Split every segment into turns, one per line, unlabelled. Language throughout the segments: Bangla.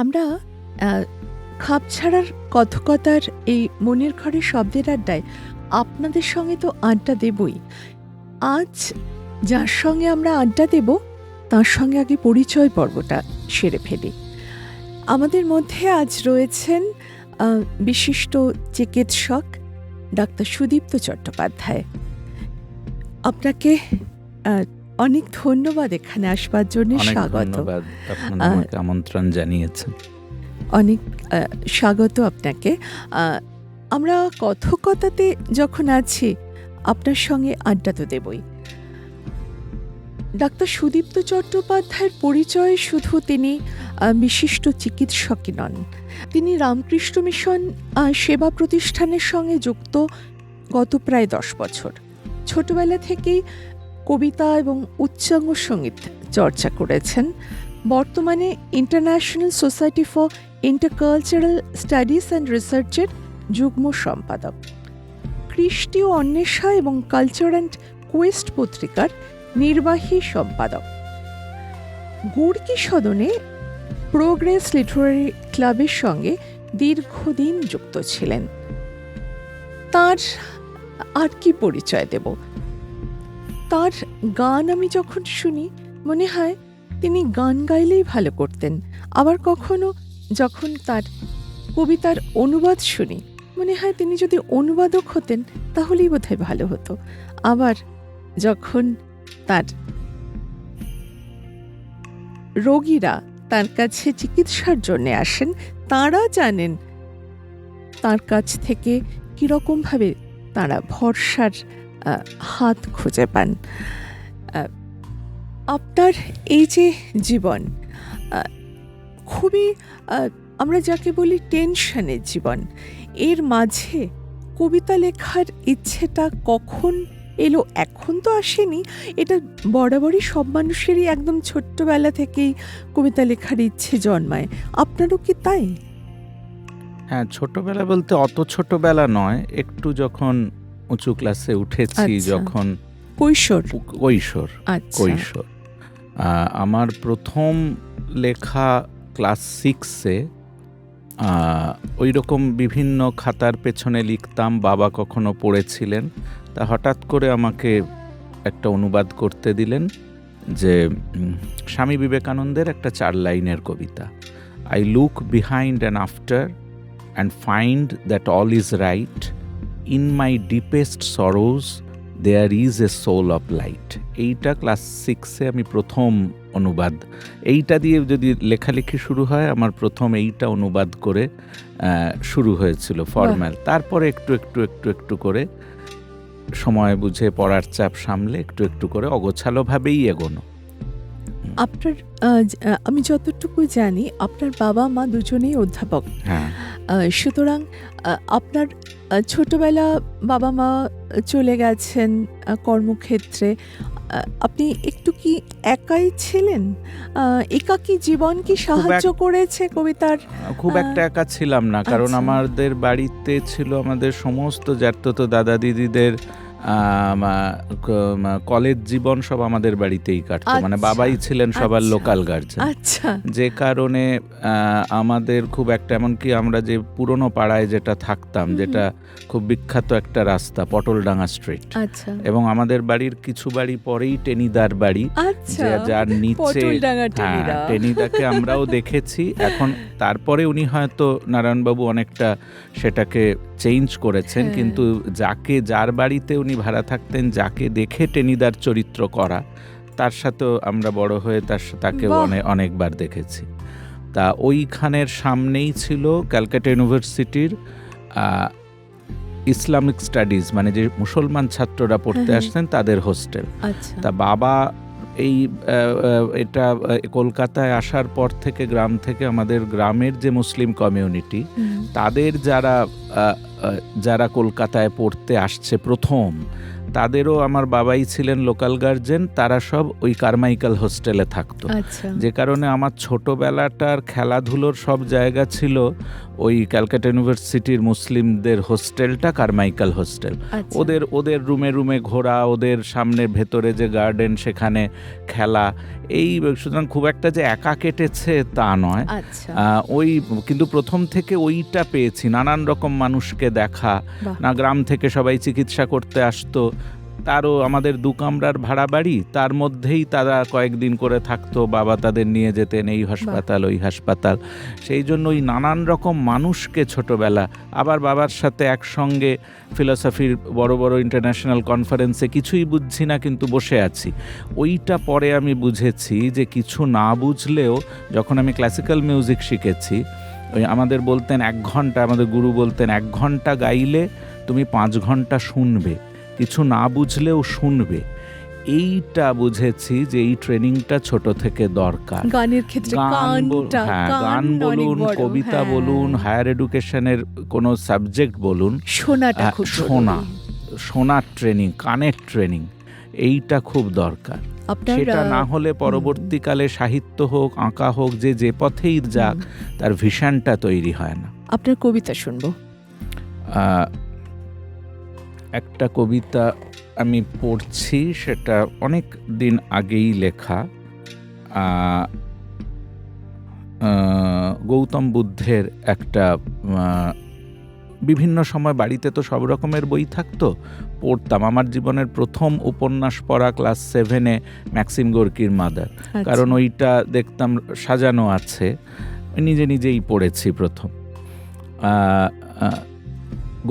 আমরা খাপ ছাড়ার কথকতার এই মনের ঘরে শব্দের আড্ডায় আপনাদের সঙ্গে তো আড্ডা দেবই। আজ যার সঙ্গে আমরা আড্ডা দেব তার সঙ্গে আগে পরিচয় পর্বটা সেরে ফেলি। আমাদের মধ্যে আজ রয়েছেন বিশিষ্ট চিকিৎসক ডাক্তার সুদীপ্ত চট্টোপাধ্যায়। আপনাকে অনেক ধন্যবাদ এখানে আসবার জন্য। স্বাগত।
আমাকে আমন্ত্রণ জানিয়েছেন।
অনেক স্বাগত আপনাকে। আমরা কথকতাতে যখন আছি আপনার সঙ্গে আড্ডা তো দেবই। ডাক্তার সুদীপ্ত চট্টোপাধ্যায়ের পরিচয় শুধু তিনি বিশিষ্ট চিকিৎসকই নন, তিনি রামকৃষ্ণ মিশন সেবা প্রতিষ্ঠানের সঙ্গে যুক্ত গত প্রায় 10 বছর। ছোটবেলা থেকেই কবিতা এবং উচ্চাঙ্গ সঙ্গীত চর্চা করেছেন। বর্তমানে international society for intercultural studies and রিসার্চের যুগ্ম সম্পাদক, কৃষ্টি ও অন্বেষা এবং কালচার অ্যান্ড কোয়েস্ট পত্রিকার নির্বাহী সম্পাদক, গুড়কি সদনে প্রোগ্রেস লিটারারি ক্লাবের সঙ্গে দীর্ঘদিন যুক্ত ছিলেন। তার আর কি পরিচয় দেব? তার গান আমি যখন শুনি মনে হয় তিনি গান গাইলেই ভালো করতেন। আবার কখনো যখন তার কবিতার অনুবাদ শুনি মনে হয় তিনি যদি অনুবাদক হতেন তাহলেই বোধহয় ভালো হতো। আবার যখন তার রোগীরা তার কাছে চিকিৎসার জন্য আসেন তারা জানেন তার কাছ থেকে কীরকমভাবে তারা ভরসার হাত খুঁজে পান। আপনার এই যে জীবন, খুবই আমরা যাকে বলি টেনশনের জীবন, এর মাঝে কবিতা লেখার ইচ্ছেটা কখন এলো? এখন তো আসেনি, এটা বরাবরই সব মানুষেরই একদম ছোট্টবেলা থেকেই কবিতা লেখার ইচ্ছে জন্মায়। আপনারও কি তাই?
হ্যাঁ, ছোটবেলা বলতে অত ছোটবেলা নয়, একটু যখন উঁচু ক্লাসে উঠেছি, যখন কৈশোর। আমার প্রথম লেখা ক্লাস 6-এ। ওই রকম বিভিন্ন খাতার পেছনে লিখতাম, বাবা কখনো পড়েছিলেন, তা হঠাৎ করে আমাকে একটা অনুবাদ করতে দিলেন যে স্বামী বিবেকানন্দের একটা 4 লাইনের কবিতা, I look behind and after and find that all is right, in my deepest sorrows there is a soul of light. এইটা ক্লাস 6-এ আমি প্রথম অনুবাদ, এইটা দিয়ে যদি লেখালেখি শুরু হয়, আমার প্রথম এইটা অনুবাদ করে শুরু হয়েছিল ফরম্যাল। তারপরে একটু একটু একটু একটু করে সময় বুঝে পড়ার চাপ সামলে একটু একটু করে অগোছালোভাবেই এগোনো।
আপনার আমি যতটুকু জানি আপনার বাবা মা দুজনেই অধ্যাপক।
হ্যাঁ।
সুতরাং আপনার ছোটবেলা বাবা মা চলে গেছেন কর্মক্ষেত্রে, আপনি একটু কি একাই ছিলেন? একাকী জীবন কি সাহায্য করেছে কবিতার?
খুব একটা একা ছিলাম না, কারণ আমাদের বাড়িতে ছিল আমাদের সমস্ত জ্যাঠতো দাদা দিদিদের কলেজ জীবন সব আমাদের বাড়িতেই কাটতো। মানে বাবাই ছিলেন সবার লোকাল গার্জেন। যে কারণে আমাদের খুব একটা, এমনকি আমরা যে পুরনো পাড়ায় যেটা থাকতাম, যেটা খুব বিখ্যাত একটা রাস্তা পটলডাঙ্গা স্ট্রিট, এবং আমাদের বাড়ির কিছু বাড়ি পরেই টেনিদার বাড়ি, যার নিচে টেনিদাকে আমরাও দেখেছি। এখন তারপরে উনি হয়তো নারায়ণবাবু অনেকটা সেটাকে চেঞ্জ করেছেন, কিন্তু যার বাড়িতে উনি ভাড়া থাকতেন, যাকে দেখে টেনিদার চরিত্র করা, তার সাথেও আমরা বড় হয়ে তাকেও অনেকবার দেখেছি। তা ওইখানের সামনেই ছিল ক্যালকাটা ইউনিভার্সিটির ইসলামিক স্টাডিজ, মানে যে মুসলমান ছাত্ররা পড়তে আসতেন তাদের হোস্টেল। তা বাবা এটা কলকাতায় আসার পর থেকে গ্রাম থেকে আমাদের গ্রামের যে মুসলিম কমিউনিটি, তাদের যারা কলকাতায় পড়তে আসছে প্রথম, তাদেরও আমার বাবাই ছিলেন লোকাল গার্জেন, তারা সব ওই কারমাইকেল হোস্টেলে থাকতো।
আচ্ছা
যে কারণে আমার ছোটবেলাটার খেলাধুলোর সব জায়গা ছিল ওই ক্যালকাটা ইউনিভার্সিটির মুসলিমদের হোস্টেলটা কারমাইকেল হোস্টেল।
আচ্ছা
ওদের রুমে রুমে ঘোরা, ওদের সামনে ভেতরে যে গার্ডেন সেখানে খেলা, এই সুতরাং খুব একটা যে একা কেটেছে তা নয়।
আচ্ছা
ওই কিন্তু প্রথম থেকে ওইটা পেয়েছি, নানান রকম মানুষকে দেখা।
বাহ।
না গ্রাম থেকে সবাই চিকিৎসা করতে আসতো, তারও আমাদের 2 কামরার ভাড়া বাড়ি, তার মধ্যেই তারা কয়েকদিন করে থাকতো, বাবা তাদের নিয়ে যেতেন এই হাসপাতাল ওই হাসপাতাল। সেই জন্য ওই নানান রকম মানুষকে ছোটবেলা, আবার বাবার সাথে একসঙ্গে ফিলসফির বড় বড় ইন্টারন্যাশনাল কনফারেন্সে কিছুই বুঝছি না কিন্তু বসে আছি। ওইটা পরে আমি বুঝেছি যে কিছু না বুঝলেও, যখন আমি ক্লাসিক্যাল মিউজিক শিখেছি, ওই আমাদের বলতেন 1 ঘন্টা, আমাদের গুরু বলতেন 1 ঘন্টা গাইলে তুমি 5 ঘন্টা শুনবে, কিছু না বুঝলেও শুনবে। এইটা বুঝেছি যে এই ট্রেনিংটা ছোট থেকে দরকার।
গানের ক্ষেত্রে গানটা,
গান বলুন, কবিতা বলুন, হায়ার এডুকেশনের কোনো সাবজেক্ট বলুন,
শোনাটা খুব
শোনার ট্রেনিং, কানের ট্রেনিং, এইটা খুব দরকার। সেটা না হলে পরবর্তীকালে সাহিত্য হোক, আঁকা হোক, যে পথেই যাক, তার ভিশনটা তৈরি হয় না।
আপনার কবিতা শুনবো।
একটা কবিতা আমি পড়ছি, সেটা অনেক দিন আগেই লেখা। গৌতম বুদ্ধের একটা, বিভিন্ন সময় বাড়িতে তো সব রকমের বই থাকতো, পড়তাম। আমার জীবনের প্রথম উপন্যাস পড়া ক্লাস 7-এ ম্যাক্সিম গোর্কির মাদার, কারণ ওইটা দেখতাম সাজানো আছে, নিজে নিজেই পড়েছি প্রথম।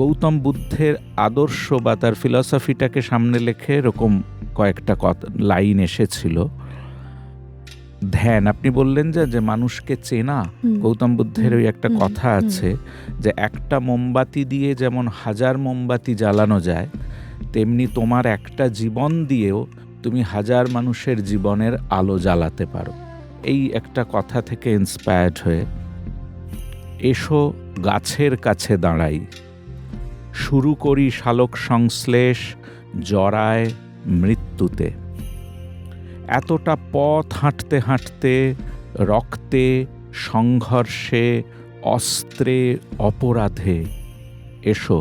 গৌতম বুদ্ধের আদর্শ বা তার ফিলসফিটাকে সামনে রেখে এরকম কয়েকটা লাইন এসেছিল। ধ্যান, আপনি বললেন যে মানুষকে চেনা, গৌতম বুদ্ধের ওই একটা কথা আছে যে একটা মোমবাতি দিয়ে যেমন 1000 মোমবাতি জ্বালানো যায়, তেমনি তোমার একটা জীবন দিয়েও তুমি 1000 মানুষের জীবনের আলো জ্বালাতে পারো। এই একটা কথা থেকে ইন্সপায়ার্ড হয়ে, এসো গাছের কাছে দাঁড়াই, শুরু করি শালক সংশ্লেষ, জড়ায় মৃত্যুতে। এতটা পথ হাঁটতে হাঁটতে, রক্তে, সংঘর্ষে, অস্ত্রে, অপরাধে, এসো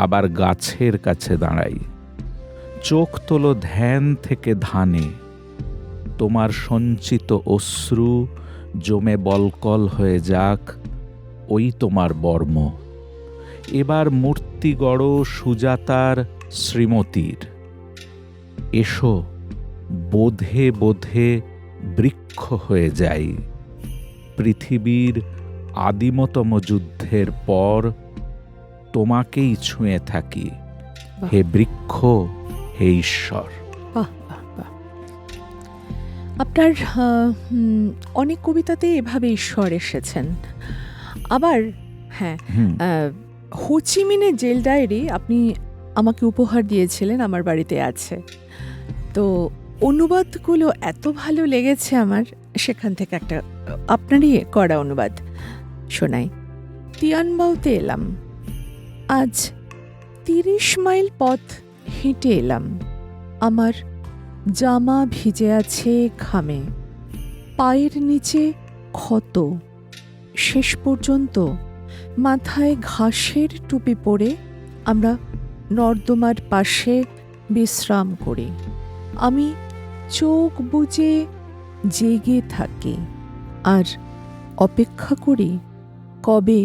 আবার গাছের কাছে দাঁড়াই। চোখ তোলো ধ্যান থেকে ধানে, তোমার সঞ্চিত অশ্রু জমে বলকল হয়ে যাক, ওই তোমার বর্ম। এবার মূর্তি গড় সুজাতার শ্রীমতীর, এসো বোধে বোধে বৃক্ষ হয়ে যাই। পৃথিবীর আদিমতম যুদ্ধের পর তোমাকেই ছুঁয়ে থাকি, হে বৃক্ষ, হে ঈশ্বর।
আপনার অনেক কবিতাতে এভাবে ঈশ্বর এসেছেন। আবার হ্যাঁ, হোচিমিনের জেল ডায়েরি আপনি আমাকে উপহার দিয়েছিলেন, আমার বাড়িতে আছে। তো অনুবাদগুলো এত ভালো লেগেছে আমার, সেখান থেকে একটা আপনারই করা অনুবাদ শোনাই। তিয়ানবাউতে এলাম, আজ 30 মাইল পথ হেঁটে এলাম। আমার জামা ভিজে আছে ঘামে, পায়ের নিচে ক্ষত, শেষ পর্যন্ত মাথায় ঘাসের টুপি পরে আমরা নর্দমার পাশে বিশ্রাম করি। আমি চোখ বুজে জেগে থাকি আর অপেক্ষা করি কবে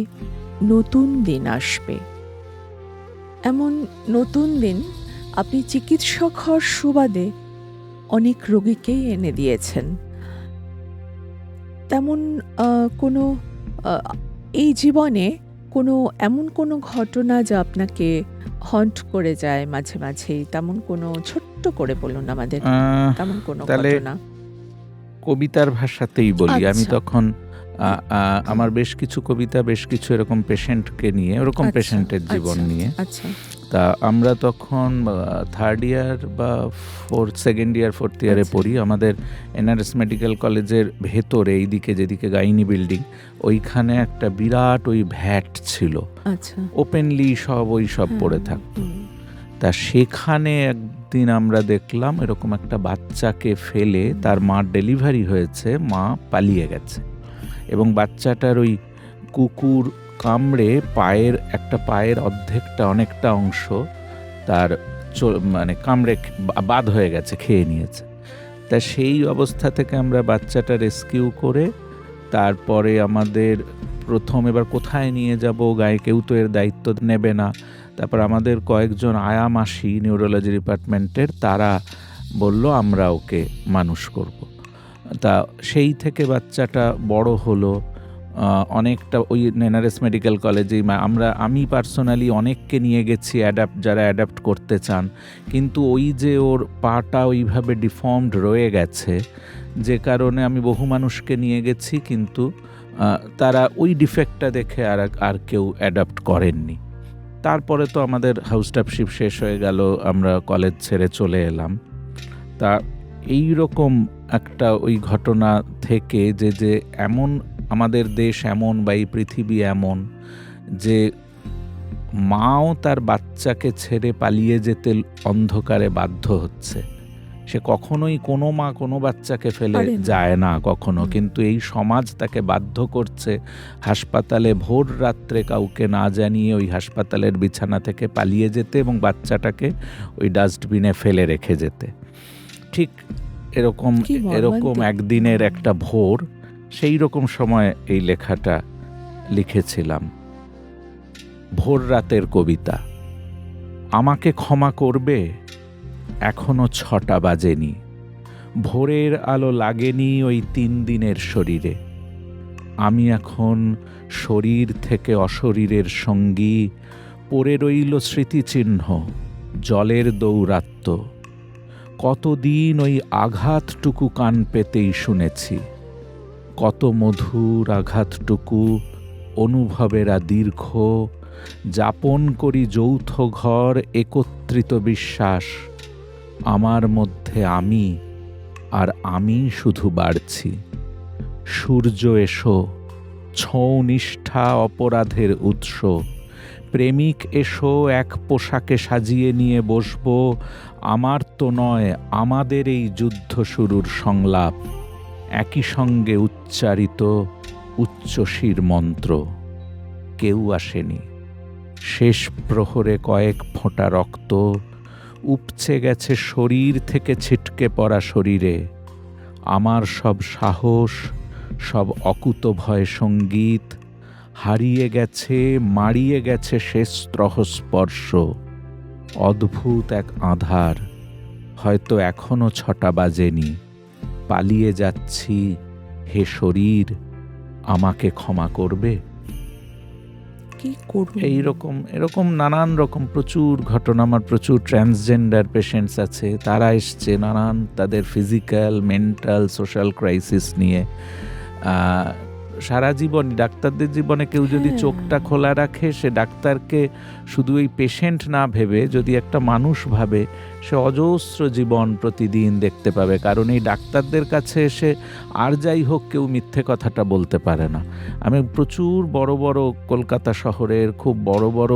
নতুন দিন আসবে। এমন নতুন দিন আপনি চিকিৎসক হওয়ার সুবাদে অনেক রোগীকেই এনে দিয়েছেন। তেমন কোনো এই জীবনে কোনো এমন কোনো ঘটনা যা আপনাকে হন্ট করে যায় মাঝে মাঝেই, তেমন কোনো ছোট্ট করে বলুন আমাদের, তেমন কোনো ঘটনা?
কবিতার ভাষাতেই বলি। আমি তখন আমার বেশ কিছু কবিতা, বেশ কিছু এরকম পেশেন্টকে নিয়ে, ওরকম পেশেন্টের জীবন নিয়ে। তা আমরা তখন 3rd ইয়ার বা 2nd ইয়ার 4th ইয়ারে পড়ি। আমাদের এনআরএস মেডিকেল কলেজের ভেতরে, এইদিকে যেদিকে গাইনি বিল্ডিং, ওইখানে একটা বিরাট ওই ভ্যাট ছিল, ওপেনলি সব ওই সব পড়ে থাকতো। তা সেখানে একদিন আমরা দেখলাম এরকম একটা বাচ্চাকে ফেলে, তার মার ডেলিভারি হয়েছে, মা পালিয়ে গেছে এবং বাচ্চাটার ওই কুকুর কামড়ে পায়ের অর্ধেকটা, অনেকটা অংশ তার মানে কামড়ে বাদ হয়ে গেছে, খেয়ে নিয়েছে। তা সেই অবস্থা থেকে আমরা বাচ্চাটা রেস্কিউ করে তারপরে আমাদের প্রথম এবার কোথায় নিয়ে যাব, গায়ে কেউ তো এর দায়িত্ব নেবে না। তারপর আমাদের কয়েকজন আয়া মাসি নিউরোলজি ডিপার্টমেন্টের, তারা বলল আমরা ওকে মানুষ করব। তা সেই থেকে বাচ্চাটা বড় হলো অনেকটা ওই এনআরএস মেডিকেল কলেজেই। আমি পার্সোনালি অনেককে নিয়ে গেছি যারা অ্যাডাপ্ট করতে চান, কিন্তু ওই যে ওর পাটা ওইভাবে ডিফর্মড রয়ে গেছে, যে কারণে আমি বহু মানুষকে নিয়ে গেছি, কিন্তু তারা ওই ডিফেক্টটা দেখে আর কেউ অ্যাডাপ্ট করেননি। তারপরে তো আমাদের হাউসটাপশিপ শেষ হয়ে গেল, আমরা কলেজ ছেড়ে চলে এলাম। তা এই রকম একটা ওই ঘটনা থেকে যে এমন আমাদের দেশ এমন বা এই পৃথিবী এমন যে মাও তার বাচ্চাকে ছেড়ে পালিয়ে যেতে অন্ধকারে বাধ্য হচ্ছে। সে কখনোই কোনো মা কোনো বাচ্চাকে ফেলে যায় না কখনো, কিন্তু এই সমাজ তাকে বাধ্য করছে হাসপাতালে ভোর রাত্রে কাউকে না জানিয়ে ওই হাসপাতালের বিছানা থেকে পালিয়ে যেতে এবং বাচ্চাটাকে ওই ডাস্টবিনে ফেলে রেখে যেতে। ঠিক এরকম একদিনের একটা ভোর, সেই রকম সময় এই লেখাটা লিখেছিলাম। ভোর রাতের কবিতা। আমাকে ক্ষমা করবে, এখনো 6টা বাজেনি, ভোরের আলো লাগেনি ওই 3 দিনের শরীরে। আমি এখন শরীর থেকে অশরীরের সঙ্গী, পড়ে রইল স্মৃতিচিহ্ন, জলের দৌরাত্ম্য। কতদিন ওই আঘাতটুকু কান পেতেই শুনেছি, কত মধুর আঘাতটুকু অনুভবেরা দীর্ঘ, যাপন করি যৌথ ঘর একত্রিত বিশ্বাস। আমার মধ্যে আমি, আর আমি শুধু বাড়ছি। সূর্য এসো, ছৌ নিষ্ঠা অপরাধের উৎস। প্রেমিক এসো, এক পোশাকে সাজিয়ে নিয়ে বসবো। আমার তো নয়, আমাদের এই যুদ্ধ শুরুর সংলাপ, একই সঙ্গে উচ্চারিত উচ্চশির মন্ত্র। কেউ আসেনি। শেষ প্রহরে কয়েক ফোঁটা রক্ত উপচে গেছে শরীর থেকে ছিটকে পড়া শরীরে। আমার সব সাহস, সব অকুতভয় সঙ্গীত হারিয়ে গেছে, মারিয়ে গেছে শেষ স্পর্শ। অদ্ভুত এক আঁধার, হয়তো এখনো 6টা বাজেনি। পালিয়ে যাচ্ছি, হে শরীর, আমাকে ক্ষমা করবে? এরকম নানান রকম প্রচুর ঘটনা। আমার প্রচুর ট্রান্সজেন্ডার পেশেন্টস আছে, তারা এসছে নানান তাদের ফিজিক্যাল, মেন্টাল, সোশ্যাল ক্রাইসিস নিয়ে। সারা জীবন ডাক্তারদের জীবনে কেউ যদি চোখটা খোলা রাখে, সে ডাক্তারকে শুধু এই পেশেন্ট না ভেবে যদি একটা মানুষ ভাবে, সে অজস্র জীবন প্রতিদিন দেখতে পাবে। কারণ এই ডাক্তারদের কাছে এসে আর যাই হোক কেউ মিথ্যে কথাটা বলতে পারে না। আমি প্রচুর বড় বড় কলকাতা শহরের খুব বড় বড়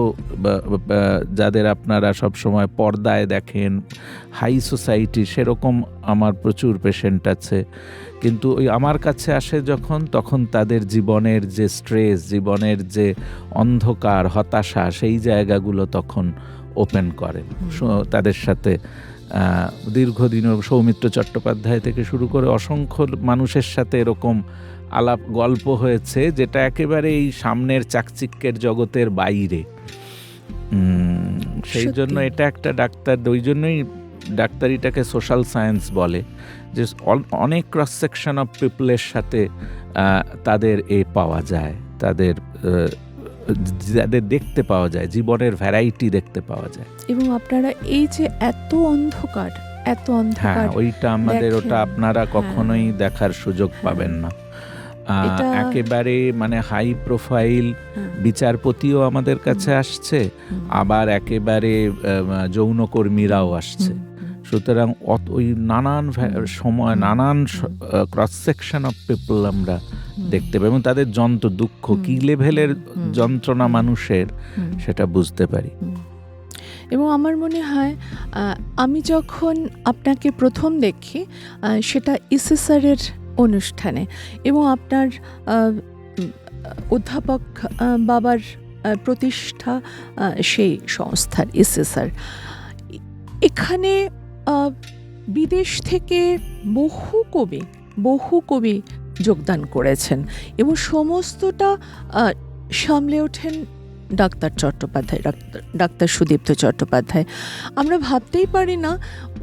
যাদের আপনারা সব সময় পর্দায় দেখেন, হাই সোসাইটি, সেরকম আমার প্রচুর পেশেন্ট আছে। কিন্তু ওই আমার কাছে আসে যখন, তখন তাদের জীবনের যে স্ট্রেস, জীবনের যে অন্ধকার, হতাশা, সেই জায়গাগুলো তখন ওপেন করেন। তাদের সাথে দীর্ঘদিন সৌমিত্র চট্টোপাধ্যায় থেকে শুরু করে অসংখ্য মানুষের সাথে এরকম আলাপ গল্প হয়েছে, যেটা একেবারে এই সামনের চাকচিক্যের জগতের বাইরে। সেই জন্য এটা একটা ডাক্তার, ওই জন্যই ডাক্তারিটাকে সোশ্যাল সায়েন্স বলে, যে অনেক ক্রস সেকশন অফ পিপলের সাথে তাদের পাওয়া যায়, তাদের দেখতে পাওয়া যায়, জীবনের ভ্যারাইটি দেখতে পাওয়া যায়।
এবং আপনারা এই যে এত অন্ধকার,
ওইটা আমাদের, ওটা আপনারা কখনোই দেখার সুযোগ পাবেন না। একেবারে মানে হাই প্রোফাইল বিচারপতিও আমাদের কাছে আসছে, আবার একেবারে যৌনকর্মীরাও আসছে। সুতরাং ওই নানান সময় নানান ক্রস সেকশন অফ পিপল আমরা দেখতে পাই এবং তাদের দুঃখ কি লেভেলের যন্ত্রণা মানুষের, সেটা বুঝতে পারি।
এবং আমার মনে হয় আমি যখন আপনাকে প্রথম দেখি সেটা ইসিসারের অনুষ্ঠানে, এবং আপনার অধ্যাপক বাবার প্রতিষ্ঠা সেই সংস্থার ইসিসার। এখানে বিদেশ থেকে বহু কবি যোগদান করেছেন এবং সমস্তটা সামলে ওঠেন ডাক্তার চট্টোপাধ্যায়, ডাক্তার সুদীপ্ত চট্টোপাধ্যায়। আমরা ভাবতেই পারি না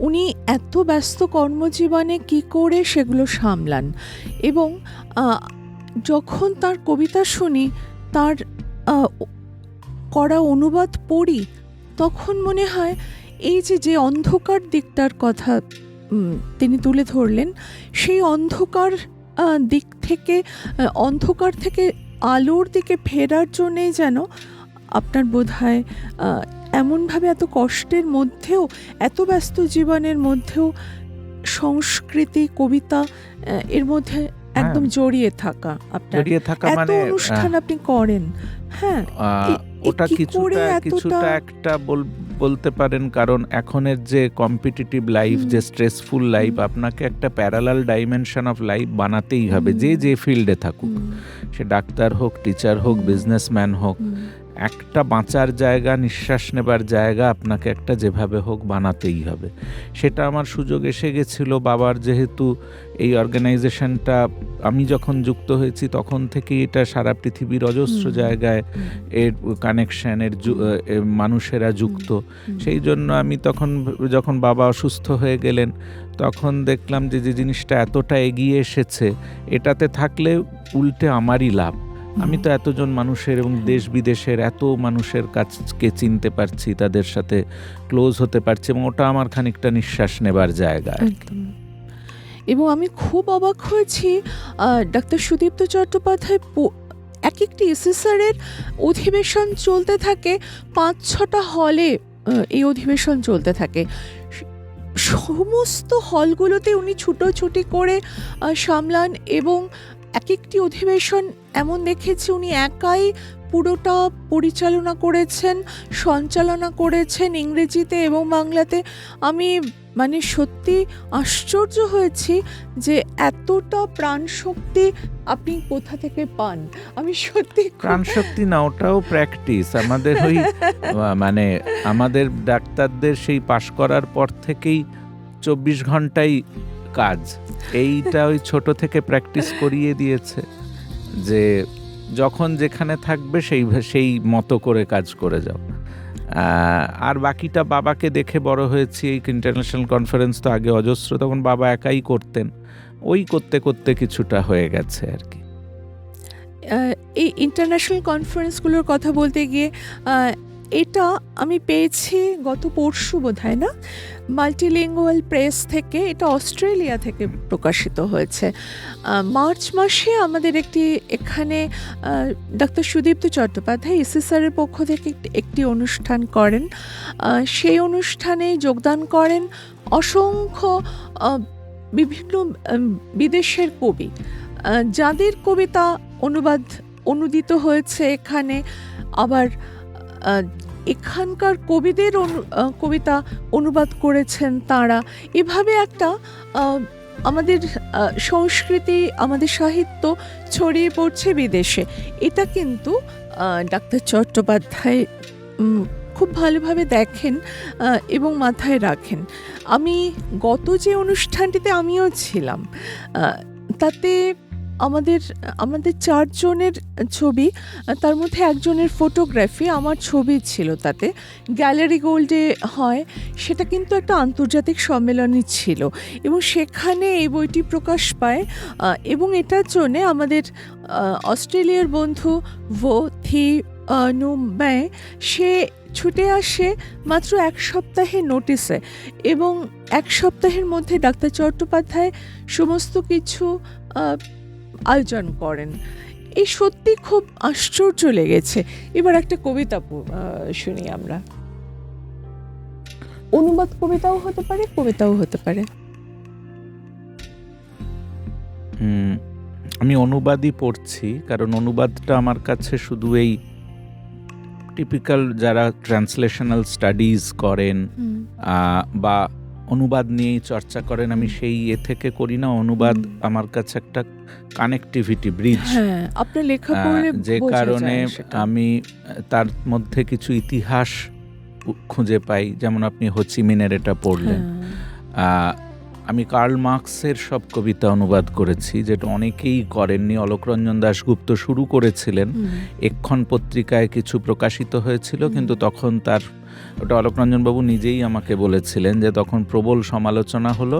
উনি এত ব্যস্ত কর্মজীবনে কি করে সেগুলো সামলান। এবং যখন তার কবিতা শুনি, তার করা অনুবাদ পড়ি, তখন মনে হয় এই যে অন্ধকার দিকটার কথা তিনি তুলে ধরলেন, সেই অন্ধকার থেকে আলোর দিকে ফেরার জন্যেই যেন আপনার বোধহয় এমনভাবে এত কষ্টের মধ্যেও, এত ব্যস্ত জীবনের মধ্যেও সংস্কৃতি, কবিতা এর মধ্যে একদম জড়িয়ে থাকা, আপনার এত অনুষ্ঠান আপনি করেন। হ্যাঁ,
ওটা কিছুটা একটা বলতে পারেন, কারণ এখনের যে কম্পিটিটিভ লাইফ, যে স্ট্রেসফুল লাইফ, আপনাকে একটা প্যারালাল ডাইমেনশন অফ লাইফ বানাতেই হবে, যে ফিল্ডে থাকুক, সে ডাক্তার হোক, টিচার হোক, বিজনেসম্যান হোক, একটা বাঁচার জায়গা, নিঃশ্বাস নেবার জায়গা আপনাকে একটা যেভাবে হোক বানাতেই হবে। সেটা আমার সুযোগ এসে গেছিল বাবার, যেহেতু এই অর্গানাইজেশনটা আমি যখন যুক্ত হয়েছি তখন থেকেই এটা সারা পৃথিবীর অজস্র জায়গায় এর কানেকশন, এর মানুষেরা যুক্ত। সেই জন্য আমি যখন বাবা অসুস্থ হয়ে গেলেন, তখন দেখলাম যে জিনিসটা এতটা এগিয়ে এসেছে, এটাতে থাকলে উল্টে আমারই লাভ। আমি তো এতজন মানুষের এবং দেশ বিদেশের এত মানুষের কাছকে চিনতে পারছি, তাদের সাথে ক্লোজ হতে পারছি, এবং ওটা আমার খানিকটা নিঃশ্বাস নেবার জায়গা।
এবং আমি খুব অবাক হয়েছি, ডাক্তার সুদীপ্ত চট্টোপাধ্যায় এক একটি এসএসআরের অধিবেশন চলতে থাকে, 5-6টা হলে এই অধিবেশন চলতে থাকে। সমস্ত হলগুলোতে উনি ছুটোছুটি করে সামলান, এবং এক একটি অধিবেশন এমন দেখেছি উনি একাই পুরোটা পরিচালনা করেছেন, সঞ্চালনা করেছেন, ইংরেজিতে এবং বাংলাতে। আমি সত্যি আশ্চর্য হয়েছি যে এতটা প্রাণশক্তি আপনি কোথা থেকে পান। আমি সত্যি
প্রাণশক্তি না, ওটাও প্র্যাকটিস। আমাদের আমাদের ডাক্তারদের সেই পাশ করার পর থেকেই 24 ঘন্টাই কাজ। এইটা ওই ছোট থেকে প্র্যাকটিস করিয়ে দিয়েছে যে যখন যেখানে থাকবে সেই মতো করে কাজ করে যাও। আর বাকিটা বাবাকে দেখে বড় হয়েছি। এই ইন্টারন্যাশনাল কনফারেন্স তো আগে অজস্র, তখন বাবা একাই করতেন, ওই করতে করতে কিছুটা হয়ে গেছে আর কি।
এই ইন্টারন্যাশনাল কনফারেন্সগুলোর কথা বলতে গিয়ে এটা আমি পেয়েছি গত পরশু বোধহয়, না, মাল্টিলিঙ্গুয়াল প্রেস থেকে, এটা অস্ট্রেলিয়া থেকে প্রকাশিত হয়েছে। মার্চ মাসে আমাদের এখানে ডাক্তার সুদীপ্ত চট্টোপাধ্যায় এসএসআরের পক্ষ থেকে একটি অনুষ্ঠান করেন। সেই অনুষ্ঠানে যোগদান করেন অসংখ্য বিভিন্ন বিদেশের কবি, যাদের কবিতা অনুদিত হয়েছে এখানে, আবার এখানকার কবিদের কবিতা অনুবাদ করেছেন তাঁরা। এভাবে একটা আমাদের সংস্কৃতি, আমাদের সাহিত্য ছড়িয়ে পড়ছে বিদেশে। এটা কিন্তু ডাক্তার চট্টোপাধ্যায় খুব ভালোভাবে দেখেন এবং মাথায় রাখেন। আমি গত যে অনুষ্ঠানটিতে আমিও ছিলাম, তাতে আমাদের 4 জনের ছবি, তার মধ্যে একজনের ফটোগ্রাফি, আমার ছবি ছিল তাতে। গ্যালারি গোল্ডে হয়, সেটা কিন্তু একটা আন্তর্জাতিক সম্মেলনই ছিল, এবং সেখানে এই বইটি প্রকাশ পায়। এবং এটার জন্যে আমাদের অস্ট্রেলিয়ার বন্ধু ভো থি নুম্বাই, সে ছুটে আসে মাত্র 1 সপ্তাহের নোটিসে, এবং 1 সপ্তাহের মধ্যে ডাক্তার চট্টোপাধ্যায় সমস্ত কিছু আয়োজন করেন। এই সত্যি খুব আশ্চর্য লেগেছে। এবার একটা কবিতা শুনি আমরা। অনুবাদ কবিতাও হতে পারে, কবিতাও হতে পারে।
আমি অনুবাদই পড়ছি, কারণ অনুবাদটা আমার কাছে শুধু এই টিপিক্যাল যারা ট্রান্সলেশনাল স্টাডিজ করেন
হুম,
বা অনুবাদ নিয়েই চর্চা করেন, আমি সেই থেকে করি না। অনুবাদ আমার কাছে একটা কানেক্টিভিটি ব্রিজ,
হ্যাঁ, আপনার লেখা পড়লে
যে
বোঝা
কারণে
যায় সেটা।
আমি তার মধ্যে কিছু ইতিহাস খুঁজে পাই। যেমন আপনি হোচিমিনের এটা পড়লেন।
হ্যাঁ,
আমি কার্ল মার্কসের সব কবিতা অনুবাদ করেছি, যেটা অনেকেই করেননি। অলোকরঞ্জন দাশগুপ্ত শুরু করেছিলেন,
হুম,
এক্ষণ পত্রিকায় কিছু প্রকাশিত হয়েছিল, কিন্তু তখন তার ওটা অলোকরঞ্জনবাবু নিজেই আমাকে বলেছিলেন যে তখন প্রবল সমালোচনা হলো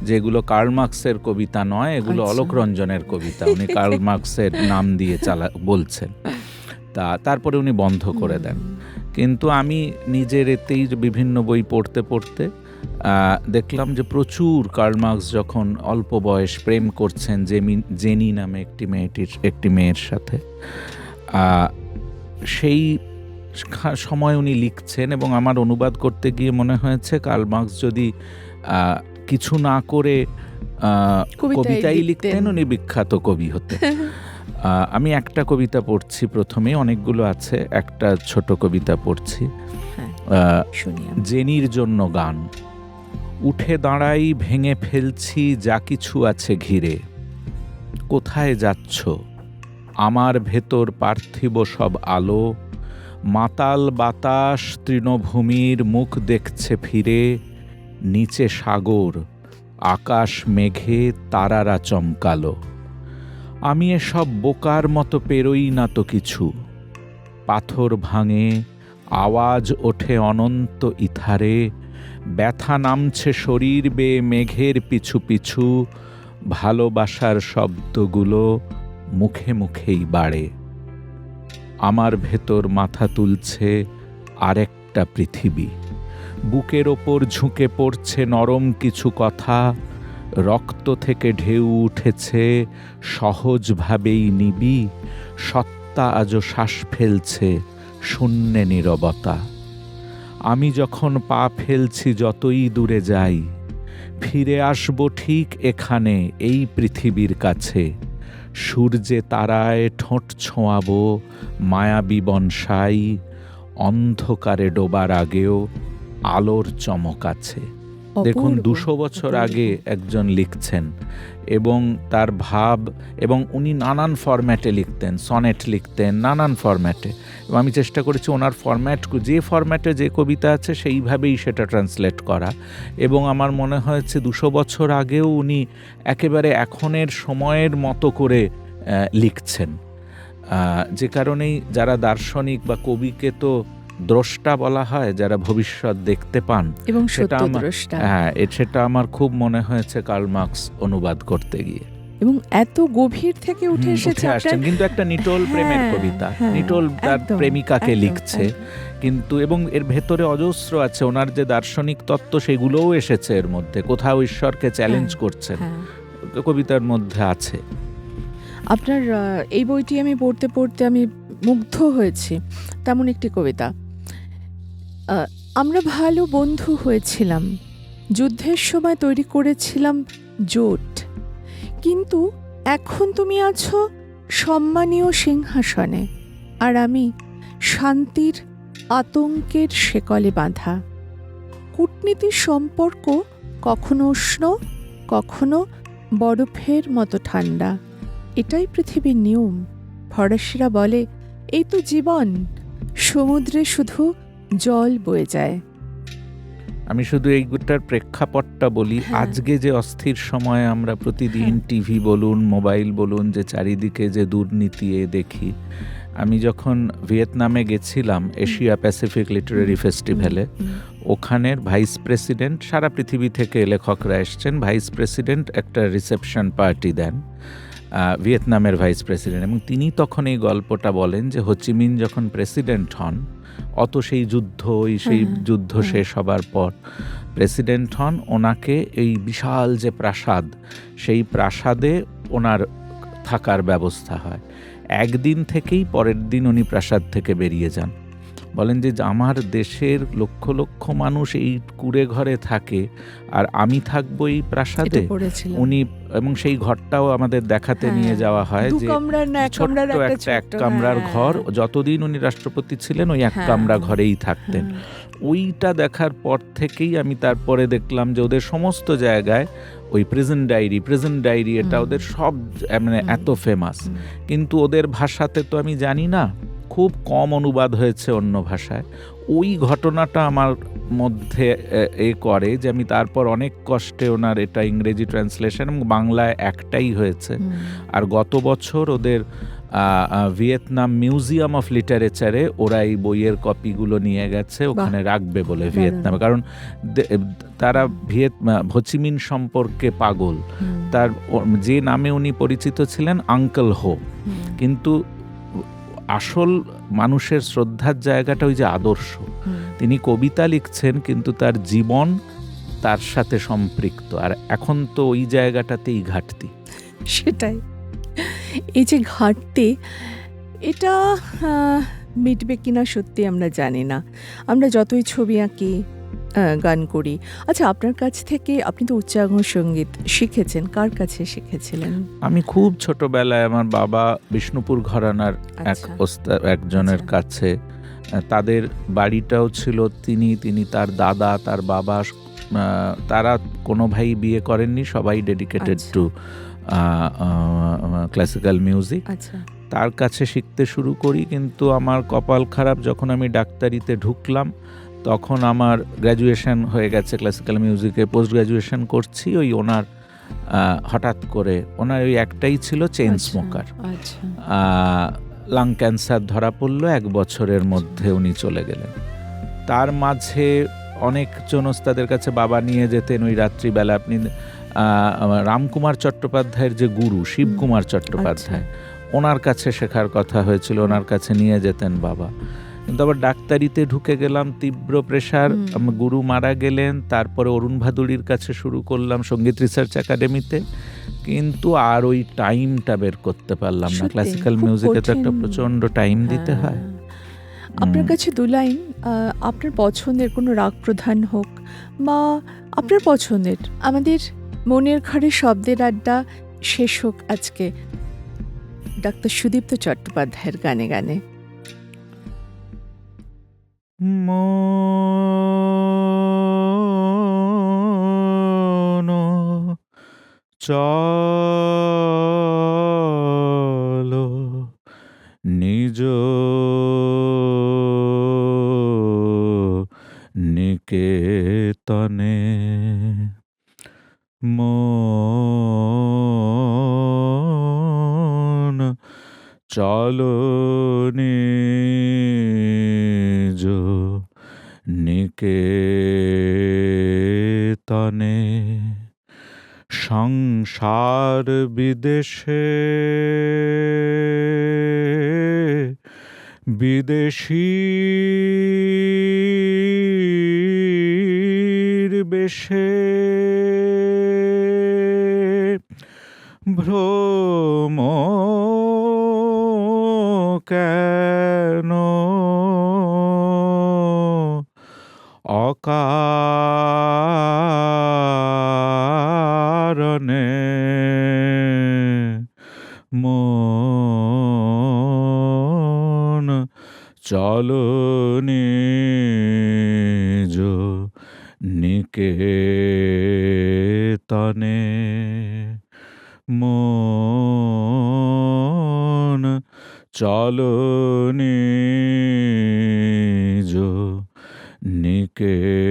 যে এগুলো কার্ল মার্কসের কবিতা নয়, এগুলো
আচ্ছা।
অলোকরঞ্জনের কবিতা। উনি কার্ল মার্কসের নাম দিয়ে বলছেন। তারপরে উনি বন্ধ করে দেন। কিন্তু আমি নিজের এতেই বিভিন্ন বই পড়তে পড়তে দেখলাম যে প্রচুর কার্ল মার্কস যখন অল্প বয়স প্রেম করছেন জেনি নামে একটি মেয়ের সাথে, সেই সময় উনি লিখছেন, এবং আমার অনুবাদ করতে গিয়ে মনে হয়েছে কার্ল মার্কস যদি কিছু না করে কবিতাই লিখতেন, উনি বিখ্যাত কবি হতেন। আমি একটা কবিতা পড়ছি প্রথমে, অনেকগুলো আছে, একটা ছোট কবিতা পড়ছি।
শুনি।
জেনির জন্য গান। উঠে দাঁড়াই, ভেঙে ফেলছি যা কিছু আছে ঘিরে। কোথায় যাচ্ছ? আমার ভেতর পার্থিব সব আলো। মাতাল বাতাস তৃণভূমির মুখ দেখছে ফিরে। নিচে সাগর, আকাশ মেঘে তারারা চমকালো। আমি এসব বোকার মতো পেরোই না তো কিছু। পাথর ভাঙে, আওয়াজ ওঠে অনন্ত ইথারে। ব্যথা নামছে শরীর বেয়ে মেঘের পিছু পিছু। ভালোবাসার শব্দগুলো মুখে মুখেই বাড়ে। আমার ভেতর মাথা তুলছে আরেকটা পৃথিবী। বুকের ওপর ঝুঁকে পড়ছে নরম কিছু কথা। রক্ত থেকে ঢেউ উঠেছে সহজভাবেই নিবি। সত্তা আজও শ্বাস ফেলছে শূন্যে নীরবতা। আমি যখন পা ফেলছি যতই দূরে যাই, ফিরে আসবো ঠিক এখানে, এই পৃথিবীর কাছে। সূর্যে তারায় ঠোঁট ছোঁয়াবো মায়াবী বনসাই। অন্ধকারে ডোবার আগেও আলোর চমক আছে। দেখুন, 200 বছর আগে একজন লিখছেন, এবং তার ভাব, এবং উনি নানান ফরম্যাটে লিখতেন, সনেট লিখতেন নানান ফরম্যাটে। এবং আমি চেষ্টা করেছি ওনার ফরম্যাট, যে ফরম্যাটে যে কবিতা আছে সেইভাবেই সেটা ট্রান্সলেট করা। এবং আমার মনে হয়েছে 200 বছর আগেও উনি একেবারে এখনের সময়ের মতো করে লিখছেন। যে কারণেই যারা দার্শনিক বা কবিকে তো দ্রষ্টা বলা হয়, যারা ভবিষ্যৎ দেখতে পান,
এবং সত্যদ্রষ্টা।
সেটা আমার খুব মনে হয়েছে কার্ল মার্কস অনুবাদ করতে গিয়ে।
এবং এত গভীর থেকে উঠে এসেছে
আসছেন, কিন্তু একটা নিটোল প্রেমের কবিতা। নিটোল তার প্রেমিকাকে লিখছে, কিন্তু এবং এর ভেতরে অজস্র আছে ওনার যে দার্শনিক তত্ত্ব, সেগুলোও এসেছে এর মধ্যে। কোথাও ঈশ্বরকে চ্যালেঞ্জ করছেন কবিতার মধ্যে আছে।
আপনার এই বইটি আমি পড়তে পড়তে আমি মুগ্ধ হয়েছি। তেমন একটি কবিতা। আমরা ভালো বন্ধু হয়েছিলাম, যুদ্ধের সময় তৈরি করেছিলাম জোট, কিন্তু এখন তুমি আছো সম্মানীয় সিংহাসনে, আর আমি শান্তির আতঙ্কের শেকলে বাঁধা। কূটনীতির সম্পর্ক কখনো উষ্ণ, কখনো বরফের মতো ঠান্ডা। এটাই পৃথিবীর নিয়ম। ফরাসিরা বলে, এই তো জীবন, সমুদ্রে শুধু জল বয়ে যায়।
আমি শুধু এইটার প্রেক্ষাপটটা বলি। আজকে যে অস্থির সময়ে আমরা প্রতিদিন টিভি বলুন, মোবাইল বলুন, যে চারিদিকে যে দুর্নীতি দেখি। আমি যখন ভিয়েতনামে গেছিলাম এশিয়া প্যাসিফিক লিটারেরি ফেস্টিভ্যালে, ওখানের ভাইস প্রেসিডেন্ট, সারা পৃথিবী থেকে লেখকরা এসছেন, ভাইস প্রেসিডেন্ট একটা রিসেপশন পার্টি দেন, ভিয়েতনামের ভাইস প্রেসিডেন্ট। এবং তিনি তখন এই গল্পটা বলেন যে হোচিমিন যখন প্রেসিডেন্ট হন, সেই যুদ্ধ শেষ হবার পর প্রেসিডেন্ট হন, ওনাকে এই বিশাল যে প্রাসাদ, সেই প্রাসাদে ওনার থাকার ব্যবস্থা হয়। একদিন থেকেই পরের দিন উনি প্রাসাদ থেকে বেরিয়ে যান। বলেন যে আমার দেশের লক্ষ লক্ষ মানুষ এই কুঁড়ে ঘরে থাকে আর আমি থাকবো এই
এটা
প্রাসাদে।
পড়েছিলাম।
উনি এবং সেই ঘরটাও আমাদের দেখাতে নিয়ে
হ্যাঁ,
যাওয়া হয়
২
যে
কামরার না ১
ছোট্ট
কামরার একটা
একটা এক
ছোট্ট,
কামরার
হ্যাঁ,
ঘর, যতদিন উনি রাষ্ট্রপতি ছিলেন ওই এক
হ্যাঁ,
কামরা ঘরেই থাকতেন।
হ্যাঁ।
ওইটা দেখার পর থেকেই আমি তারপরে দেখলাম যে ওদের সমস্ত জায়গায় ওই প্রেজেন্ট ডায়েরি এটা
হুম।
ওদের সব মানে
হুম।
এত ফেমাস।
হুম।
কিন্তু ওদের ভাষাতে তো আমি জানি না, খুব কম অনুবাদ হয়েছে অন্য ভাষায়। ওই ঘটনাটা আমার মধ্যে করে যে আমি তারপর অনেক কষ্টে ওনার এটা ইংরেজি ট্রান্সলেশন এবং বাংলায় একটাই হয়েছে। আর গত বছর ওদের ভিয়েতনাম মিউজিয়াম অফ লিটারেচারে ওরা এই বইয়ের কপিগুলো নিয়ে গেছে, ওখানে রাখবে বলে ভিয়েতনামে। কারণ তারা হোচিমিন সম্পর্কে পাগল। তার যে নামে উনি পরিচিত ছিলেন আঙ্কেল হো, কিন্তু আসল মানুষের শ্রদ্ধার জায়গাটা ওই যে আদর্শ। তিনি কবিতা লিখছেন কিন্তু তার জীবন তার সাথে সম্পৃক্ত, আর এখন তো ওই জায়গাটাতেই ঘাটতি।
সেটাই, এই যে ঘাটতি, এটা মিটবে কিনা সত্যি আমরা জানি না। আমরা যতই ছবি আঁকি, গান করি। আচ্ছা, আপনার কাছ থেকে, আপনি তো উচ্চাঙ্গ সঙ্গীত শিখেছেন, কার কাছে শিখেছিলেন?
আমি খুব ছোটবেলায় আমার বাবা বিষ্ণুপুর ঘরানার একজনের কাছে, তাদের বাড়িটাও ছিল, তিনি তার দাদা, তার বাবা, তারা কোনো ভাই বিয়ে করেননি, সবাই ডেডিকেটেড টু ক্লাসিক্যাল মিউজিক। তার কাছে শিখতে শুরু করি, কিন্তু আমার কপাল খারাপ, যখন আমি ডাক্তারিতে ঢুকলাম তখন আমার গ্র্যাজুয়েশন হয়ে গেছে ক্লাসিক্যাল মিউজিকে, পোস্ট গ্র্যাজুয়েশন করছি। ওই ওনার হঠাৎ করে ওনার ওই একটাই ছিল চেইন স্মোকার, লাং ক্যান্সার ধরা পড়লো, 1 বছরের মধ্যে উনি চলে গেলেন। তার মাঝে অনেকজন ওস্তাদের কাছে বাবা নিয়ে যেতেন ওই রাত্রিবেলা। আপনি রামকুমার চট্টোপাধ্যায়ের যে গুরু শিবকুমার চট্টোপাধ্যায়, ওনার কাছে শেখার কথা হয়েছিল, ওনার কাছে নিয়ে যেতেন বাবা। কিন্তু আবার ডাক্তারিতে ঢুকে গেলাম, তীব্র প্রেশার, গুরু মারা গেলেন। তারপরে অরুণ ভাদুড়ির কাছে শুরু করলাম সঙ্গীত রিসার্চ একাডেমিতে, কিন্তু আর ওই টাইমটা বের করতে পারলাম না। ক্লাসিক্যাল মিউজিকে তো একটা প্রচণ্ড টাইম দিতে হয়।
আপনার কাছে 2 লাইন আপনার পছন্দের কোনো রাগ প্রধান হোক বা আপনার পছন্দের, আমাদের মনের ঘরে শব্দের আড্ডা শেষ হোক আজকে ডাক্তার সুদীপ্ত চট্টোপাধ্যায়ের গানে গানে।
চলো নিজ নিকেতনে, মন চলো নিজ নিকেতনে, সংসার বিদেশে বিদেশীর বেশে ভ্রম কেন অকারণে, মন চলো নিজ নিকেতনে, মন চলো নিজ নিকেতনে।